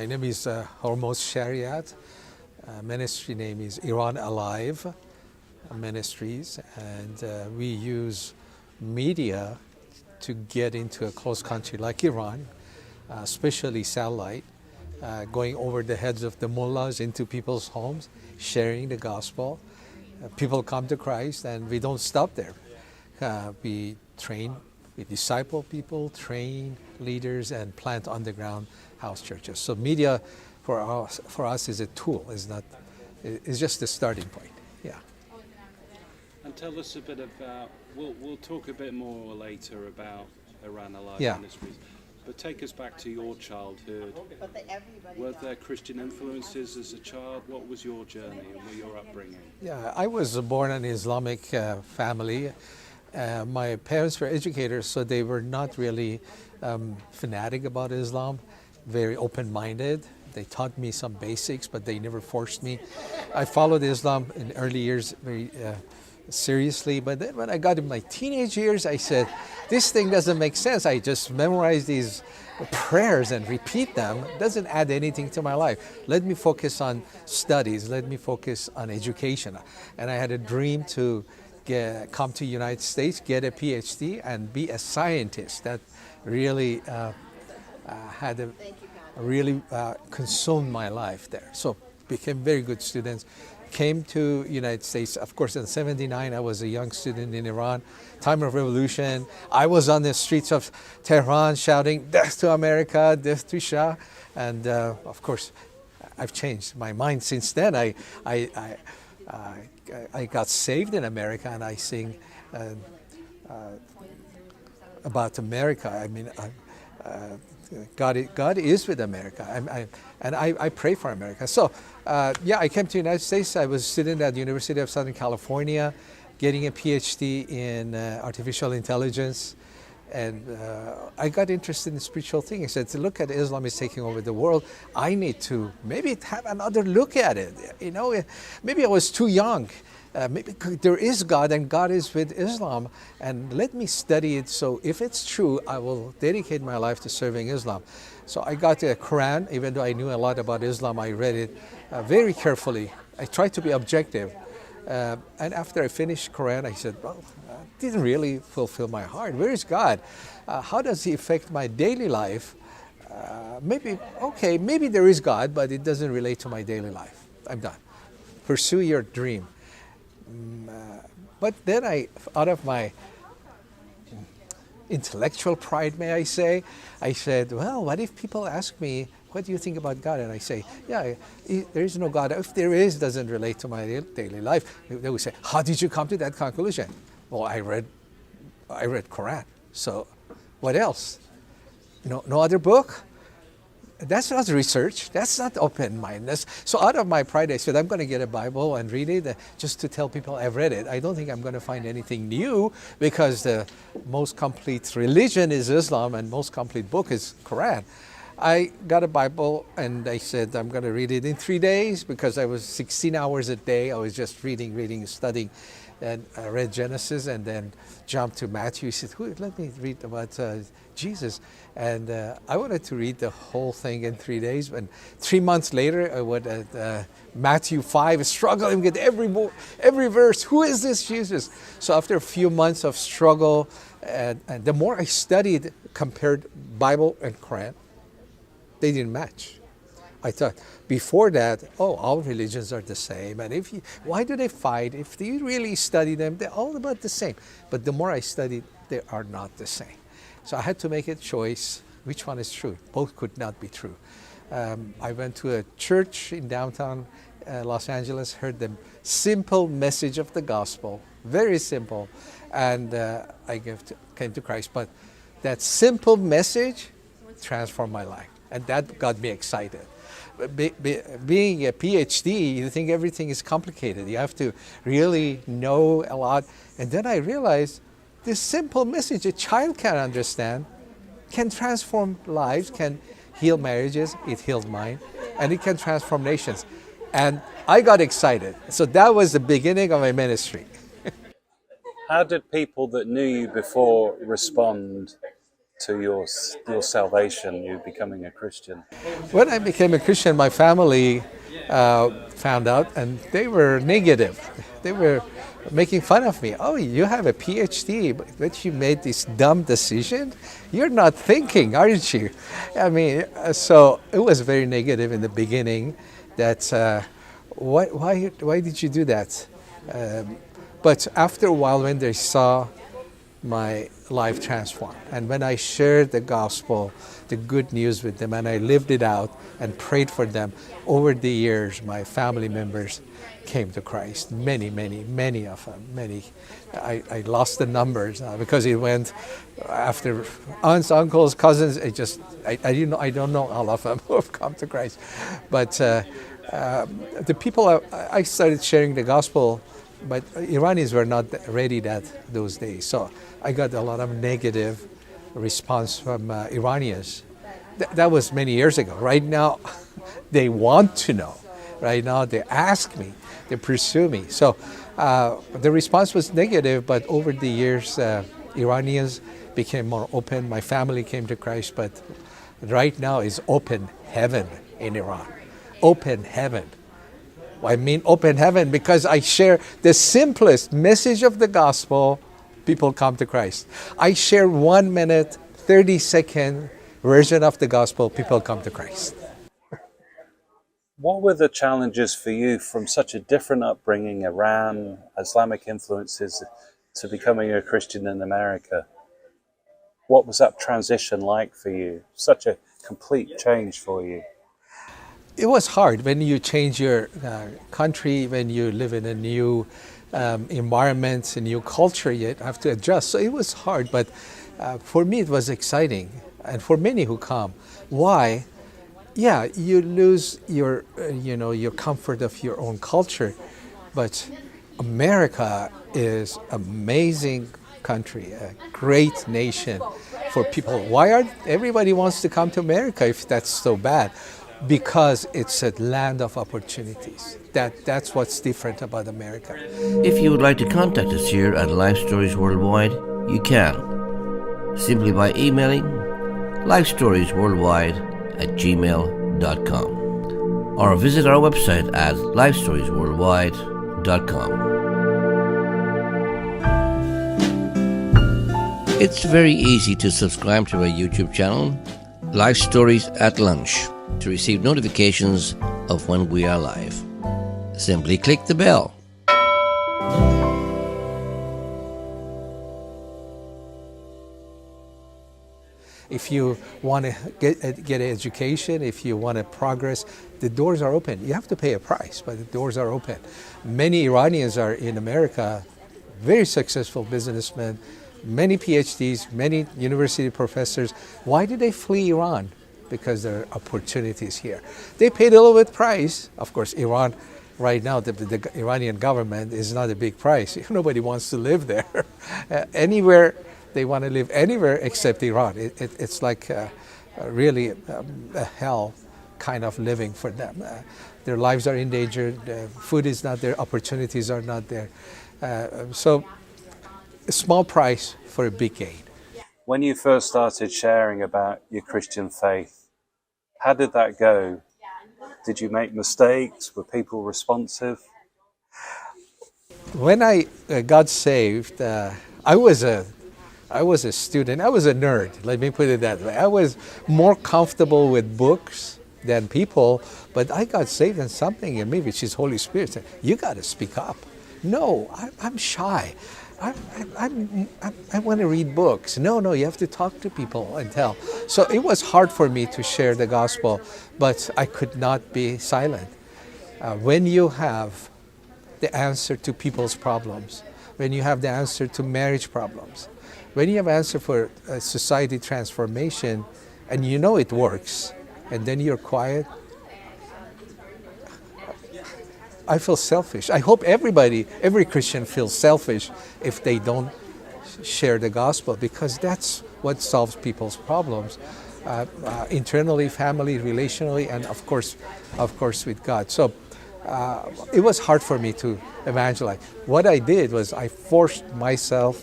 My name is HORMOZ SHARIAT. Ministry name is Iran Alive Ministries, and we use media to get into a close country like Iran, especially satellite, going over the heads of the mullahs into people's homes, sharing the gospel. People come to Christ, and we don't stop there. We train, we disciple people, train leaders, and plant underground house churches. So media for us is a tool. It's just the starting point. Yeah. And tell us a bit about. We'll talk a bit more later about Iran Alive Ministries. But take us back to your childhood. Were there Christian influences as a child? What was your journey and your upbringing? Yeah, I was born in an Islamic family. My parents were educators, so they were not really fanatic about Islam, very open-minded. They taught me some basics, but they never forced me. I followed Islam in early years very seriously, but then when I got in my teenage years, I said, this thing doesn't make sense. I just memorize these prayers and repeat them. It doesn't add anything to my life. Let me focus on studies. Let me focus on education. And I had a dream to come to the United States, get a PhD, and be a scientist. That really consumed my life there. So became very good students. Came to United States. Of course, in '79, I was a young student in Iran. Time of revolution. I was on the streets of Tehran shouting, "Death to America, death to Shah." And of course, I've changed my mind since then. I got saved in America, and I sing about America. I mean, God is with America, and I pray for America. So, I came to the United States. I was a student at the University of Southern California, getting a PhD in artificial intelligence, and I got interested in spiritual things. I said, look at Islam is taking over the world. I need to maybe have another look at it. You know, maybe I was too young. Maybe there is God, and God is with Islam, and let me study it. So if it's true, I will dedicate my life to serving Islam. So I got the Quran. Even though I knew a lot about Islam, I read it very carefully. I tried to be objective. And after I finished Quran, I said, well, it didn't really fulfill my heart. Where is God? How does he affect my daily life? Maybe there is God, but it doesn't relate to my daily life. I'm done. Pursue your dream. But then out of my intellectual pride, may I say, I said, well, what if people ask me, what do you think about God? And I say, yeah, there is no God. If there is, it doesn't relate to my daily life. They would say, how did you come to that conclusion? Well, I read Quran. So what else? No other book? That's not research. That's not open-mindedness. So out of my pride, I said, I'm going to get a Bible and read it just to tell people I've read it. I don't think I'm going to find anything new, because the most complete religion is Islam and most complete book is Quran. I got a Bible and I said, I'm going to read it in 3 days, because I was 16 hours a day. I was just reading, studying. And I read Genesis and then jumped to Matthew. He said, let me read about Jesus. And I wanted to read the whole thing in 3 days. And 3 months later, I went at Matthew 5, struggling with every verse. Who is this Jesus? So after a few months of struggle, and the more I studied, compared Bible and Quran, they didn't match. I thought before that, all religions are the same, and why do they fight? If you really study them, they're all about the same. But the more I studied, they are not the same. So I had to make a choice. Which one is true? Both could not be true. I went to a church in downtown Los Angeles, heard the simple message of the gospel, very simple, and I came to Christ. But that simple message transformed my life, and that got me excited. Being a PhD, you think everything is complicated. You have to really know a lot. And then I realized this simple message a child can understand can transform lives, can heal marriages. It healed mine. And it can transform nations. And I got excited. So that was the beginning of my ministry. How did people that knew you before respond to your salvation, you becoming a Christian? When I became a Christian, my family found out, and they were negative. They were making fun of me. Oh, you have a PhD, but you made this dumb decision? You're not thinking, aren't you? I mean, so it was very negative in the beginning that, why did you do that? But after a while, when they saw my life transformed, and when I shared the gospel, the good news with them, and I lived it out and prayed for them, over the years, my family members came to Christ. Many of them. Many. I lost the numbers because it went after aunts, uncles, cousins. I don't know all of them who have come to Christ, but the people I started sharing the gospel. But Iranians were not ready those days. So I got a lot of negative response from Iranians. That was many years ago. Right now, they want to know. Right now, they ask me, they pursue me. So the response was negative, but over the years, Iranians became more open. My family came to Christ, but right now is open heaven in Iran. Open heaven. I mean open heaven because I share the simplest message of the gospel, people come to Christ. I share 1 minute, 30-second version of the gospel, people come to Christ. What were the challenges for you from such a different upbringing, Iran, Islamic influences, to becoming a Christian in America? What was that transition like for you? Such a complete change for you. It was hard when you change your country, when you live in a new environment, a new culture, you have to adjust. So it was hard, but for me it was exciting, and for many who come. Why? Yeah, you lose your comfort of your own culture, but America is an amazing country, a great nation for people. Everybody wants to come to America if that's so bad? Because it's a land of opportunities. That's what's different about America. If you would like to contact us here at Life Stories Worldwide, you can. Simply by emailing lifestoriesworldwide@gmail.com or visit our website at lifestoriesworldwide.com. It's very easy to subscribe to our YouTube channel, Life Stories at Lunch, to receive notifications of when we are live. Simply click the bell. If you want to get an education, if you want to progress, the doors are open. You have to pay a price, but the doors are open. Many Iranians are in America, very successful businessmen, many PhDs, many university professors. Why did they flee Iran? Because there are opportunities here. They paid a little bit price. Of course, Iran, right now, the Iranian government is not a big price. Nobody wants to live there. Anywhere, they want to live anywhere except Iran. It's like really a hell kind of living for them. Their lives are endangered, food is not there, opportunities are not there. So a small price for a big gain. When you first started sharing about your Christian faith, how did that go? Did you make mistakes? Were people responsive? When I got saved, I was a student. I was a nerd. Let me put it that way. I was more comfortable with books than people, but I got saved, and something in me, which is Holy Spirit, said, "You got to speak up." No, I'm shy. I want to read books. No, you have to talk to people and tell. So it was hard for me to share the gospel, but I could not be silent. When you have the answer to people's problems, when you have the answer to marriage problems, when you have answer for society transformation, and you know it works, and then you're quiet, I feel selfish. I hope every Christian feels selfish if they don't share the gospel, because that's what solves people's problems, internally, family, relationally, and of course with God. So it was hard for me to evangelize. What I did was I forced myself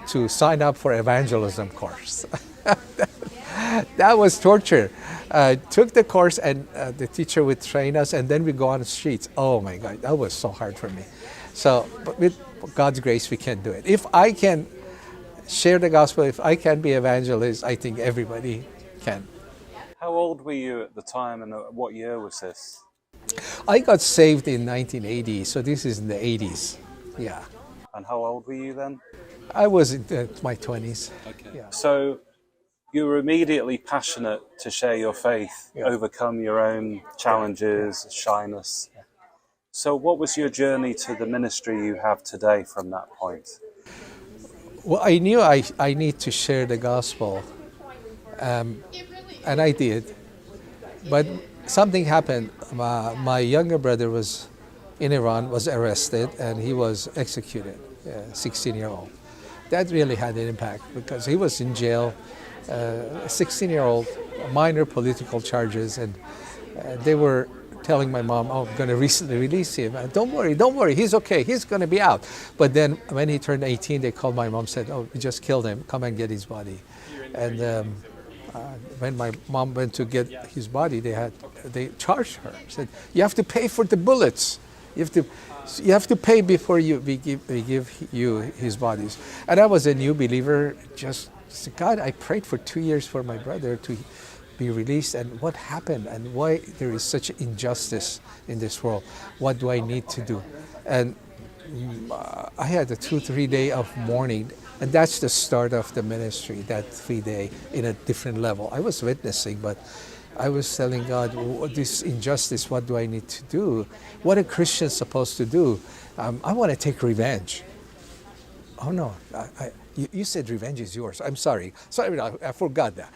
to sign up for evangelism course. That was torture. Took the course, and the teacher would train us, and then we go on the streets. Oh my God, that was so hard for me. So, but with God's grace, we can do it. If I can share the gospel, if I can be evangelist, I think everybody can. How old were you at the time, and what year was this? I got saved in 1980, so this is in the 80s. Yeah. And how old were you then? I was in my 20s. Okay. Yeah. So you were immediately passionate to share your faith, Yeah. overcome your own challenges, shyness. So what was your journey to the ministry you have today from that point? Well, I knew I need to share the gospel, and I did. But something happened. My younger brother was in Iran, was arrested, and he was executed, 16-year-old. That really had an impact because he was in jail, 16-year-old, minor political charges, and they were telling my mom, oh, I'm going to release him. Don't worry, he's okay, he's going to be out. But then when he turned 18, they called my mom, said, oh, we just killed him, come and get his body. And when my mom went to get his body, they charged her, said, you have to pay for the bullets. You have to pay before we give you his bodies. And I was a new believer. Just said, God, I prayed for 2 years for my brother to be released, and what happened, and why there is such injustice in this world. What do I need to do? And I had a 2-3 day of mourning, and that's the start of the ministry. That 3 day in a different level. I was witnessing, but I was telling God, this injustice, what do I need to do? What are Christians supposed to do? I want to take revenge. Oh no, you said revenge is yours. I'm sorry. Sorry, I forgot that.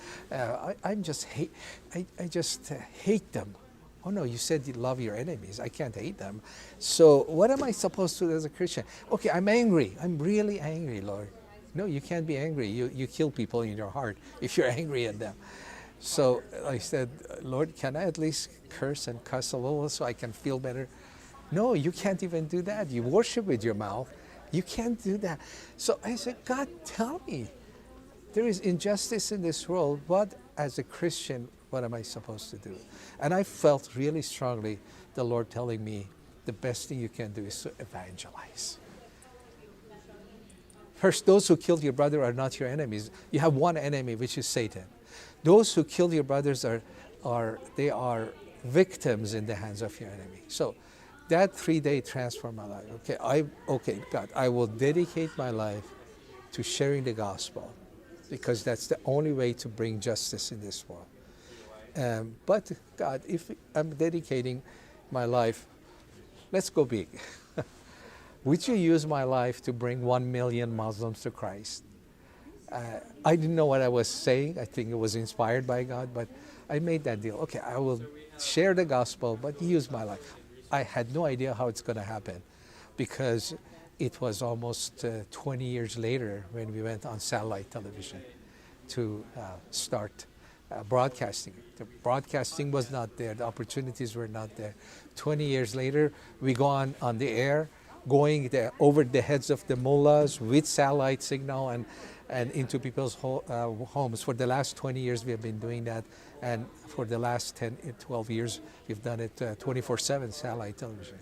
I just hate them. Oh no, you said you love your enemies. I can't hate them. So what am I supposed to do as a Christian? Okay, I'm angry. I'm really angry, Lord. No, you can't be angry. You kill people in your heart if you're angry at them. So I said, Lord, can I at least curse and cuss a little so I can feel better? No, you can't even do that. You worship with your mouth. You can't do that. So I said, God, tell me. There is injustice in this world. What, as a Christian, what am I supposed to do? And I felt really strongly the Lord telling me the best thing you can do is to evangelize. First, those who killed your brother are not your enemies. You have one enemy, which is Satan. Those who kill your brothers are victims in the hands of your enemy. So that 3 day transformed my life. Okay, God, I will dedicate my life to sharing the gospel because that's the only way to bring justice in this world. But God, if I'm dedicating my life, let's go big. Would you use my life to bring 1 million Muslims to Christ? I didn't know what I was saying. I think it was inspired by God, but I made that deal. Okay, I will share the gospel, but use my life. I had no idea how it's going to happen because it was almost 20 years later when we went on satellite television to start broadcasting. The broadcasting was not there. The opportunities were not there. 20 years later, we go on the air, going over the heads of the mullahs with satellite signal and into people's homes. For the last 20 years, we have been doing that. And for the last 10, 12 years, we've done it 24/7 satellite television.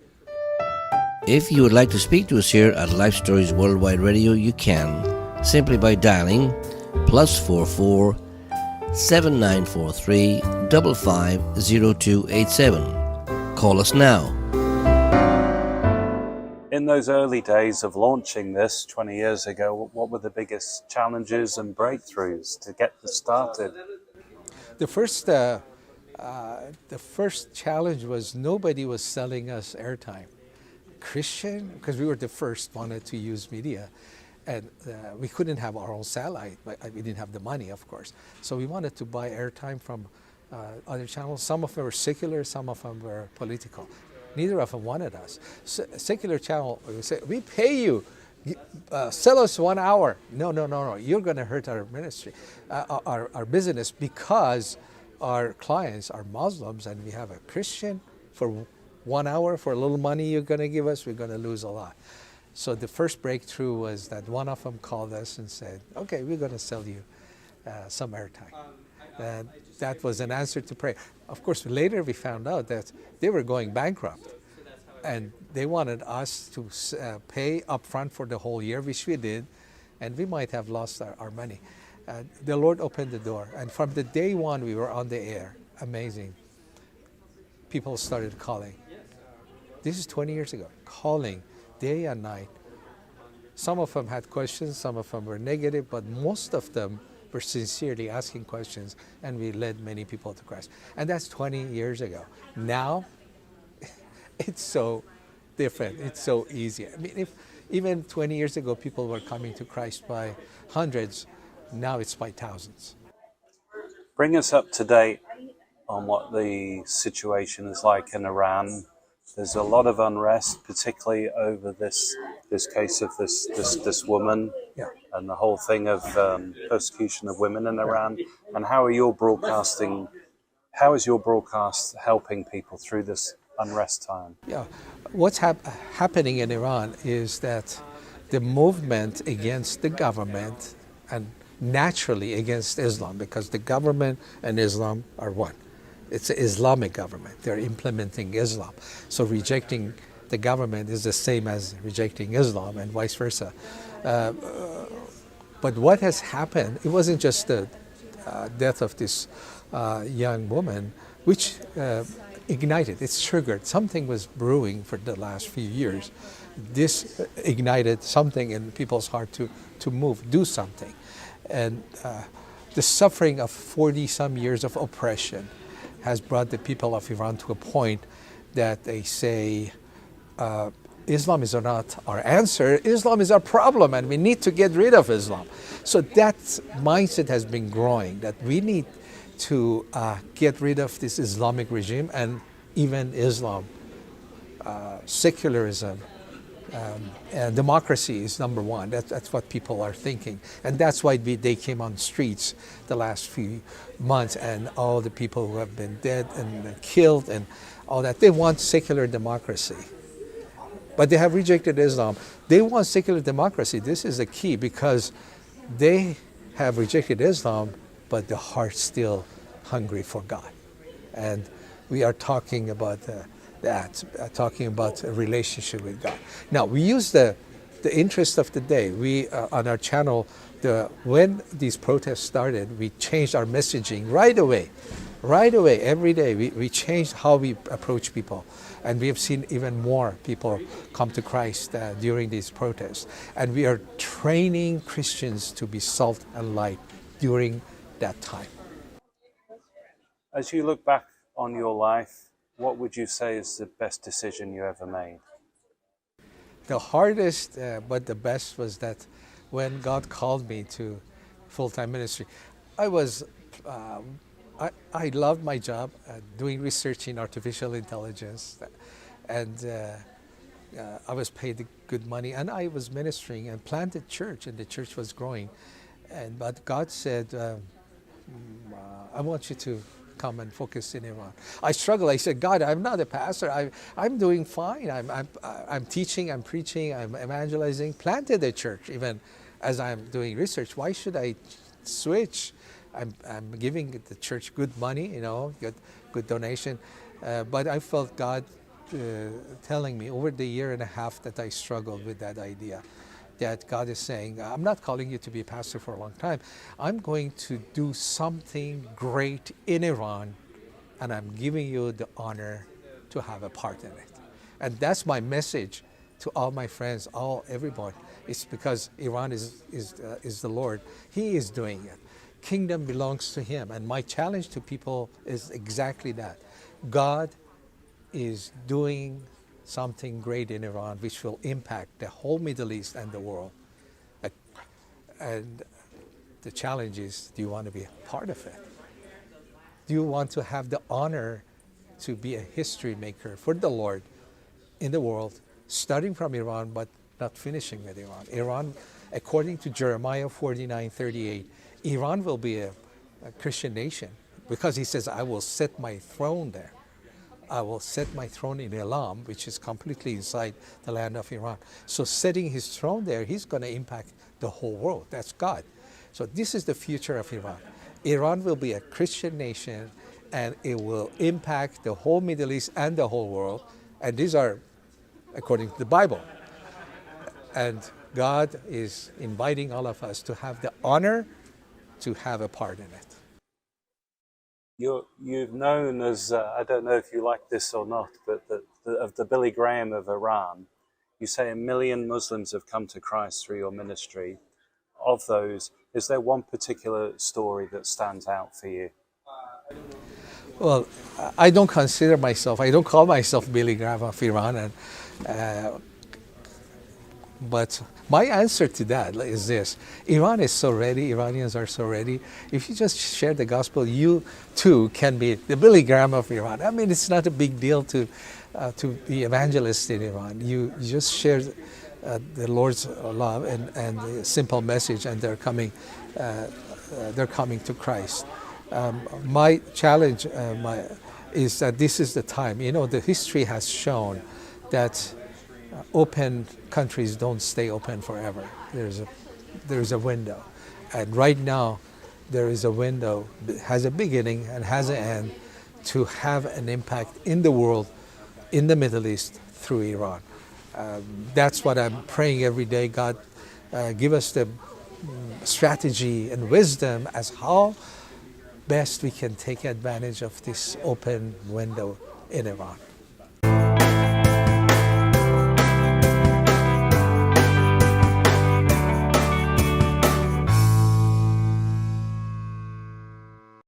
If you would like to speak to us here at Life Stories Worldwide Radio, you can simply by dialing +44 7943 550287. Call us now. In those early days of launching this 20 years ago, what were the biggest challenges and breakthroughs to get this started? The first challenge was nobody was selling us airtime. Christian, because we were the first, wanted to use media, and we couldn't have our own satellite, but we didn't have the money, of course. So we wanted to buy airtime from other channels. Some of them were secular, some of them were political. Neither of them wanted us. Secular channel, we say, we pay you, sell us 1 hour. No, you're going to hurt our ministry, our business, because our clients are Muslims and we have a Christian. For 1 hour, for a little money you're going to give us, we're going to lose a lot. So the first breakthrough was that one of them called us and said, okay, we're going to sell you some airtime. And that was an answer to prayer. Of course, later we found out that they were going bankrupt, and they wanted us to pay upfront for the whole year, which we did, and we might have lost our money. The Lord opened the door, and from the day one we were on the air. Amazing. People started calling. This is 20 years ago, calling day and night. Some of them had questions, some of them were negative, but most of them were sincerely asking questions, and we led many people to Christ. And that's 20 years ago. Now, it's so different. It's so easy. I mean, if even 20 years ago people were coming to Christ by hundreds, now it's by thousands. Bring us up to date on what the situation is like in Iran. There's a lot of unrest, particularly over this case of this woman, Yeah. and the whole thing of persecution of women in Iran. And how is your broadcast helping people through this unrest time? Yeah, what's happening in Iran is that the movement against the government, and naturally against Islam, because the government and Islam are one. It's an Islamic government. They're implementing Islam. So rejecting the government is the same as rejecting Islam, and vice versa. But what has happened, it wasn't just the death of this young woman, which ignited, it's triggered. Something was brewing for the last few years. This ignited something in people's heart to move, do something. And the suffering of 40-some years of oppression has brought the people of Iran to a point that they say, Islam is not our answer, Islam is our problem, and we need to get rid of Islam. So that mindset has been growing, that we need to get rid of this Islamic regime, and even Islam, secularism, and democracy is number one. That's what people are thinking. And that's why they came on streets the last few months, and all the people who have been dead and killed and all that. They want secular democracy. But they have rejected Islam. They want secular democracy. This is the key, because they have rejected Islam, but the heart's still hungry for God. And we are talking about talking about a relationship with God. Now, we use the interest of the day. We, on our channel, when these protests started, we changed our messaging right away. Right away, every day, we changed how we approach people. And we have seen even more people come to Christ during these protests. And we are training Christians to be salt and light during that time. As you look back on your life, what would you say is the best decision you ever made? The hardest, but the best, was that when God called me to full-time ministry, I loved my job, doing research in artificial intelligence, and I was paid good money, and I was ministering and planted church, and the church was growing. But God said, I want you to come and focus in Iran. I struggled. I said, God, I'm not a pastor. I'm doing fine. I'm teaching, I'm preaching, I'm evangelizing, planted a church even as I'm doing research. Why should I switch? I'm giving the church good money, good donation. But I felt God telling me over the year and a half that I struggled with that idea. That God is saying, I'm not calling you to be a pastor for a long time. I'm going to do something great in Iran, and I'm giving you the honor to have a part in it. And that's my message to all my friends, everyone. It's because Iran is the Lord. He is doing it. Kingdom belongs to Him. And my challenge to people is exactly that. God is doing something great in Iran, which will impact the whole Middle East and the world. And the challenge is, do you want to be a part of it? Do you want to have the honor to be a history maker for the Lord in the world, starting from Iran, but not finishing with Iran? Iran, according to Jeremiah 49:38, Iran will be a Christian nation, because He says, I will set my throne there. I will set my throne in Elam, which is completely inside the land of Iran. So setting His throne there, He's going to impact the whole world. That's God. So this is the future of Iran. Iran will be a Christian nation, and it will impact the whole Middle East and the whole world. And these are according to the Bible. And God is inviting all of us to have the honor to have a part in it. You're known as, I don't know if you like this or not, but of the Billy Graham of Iran. You say 1 million Muslims have come to Christ through your ministry. Of those, is there one particular story that stands out for you? Well, I don't consider myself, I don't call myself Billy Graham of Iran, but my answer to that is this: Iran is so ready, Iranians are so ready. If you just share the gospel, you too can be the Billy Graham of Iran. I mean, it's not a big deal to be evangelist in Iran. You just share the Lord's love and the simple message, and they're coming to Christ. My challenge is that this is the time. You know, the history has shown that open countries don't stay open forever. There's a window, and right now there is a window, has a beginning and has an end, to have an impact in the world, in the Middle East, through Iran. That's what I'm praying every day. God, give us the strategy and wisdom as how best we can take advantage of this open window in Iran.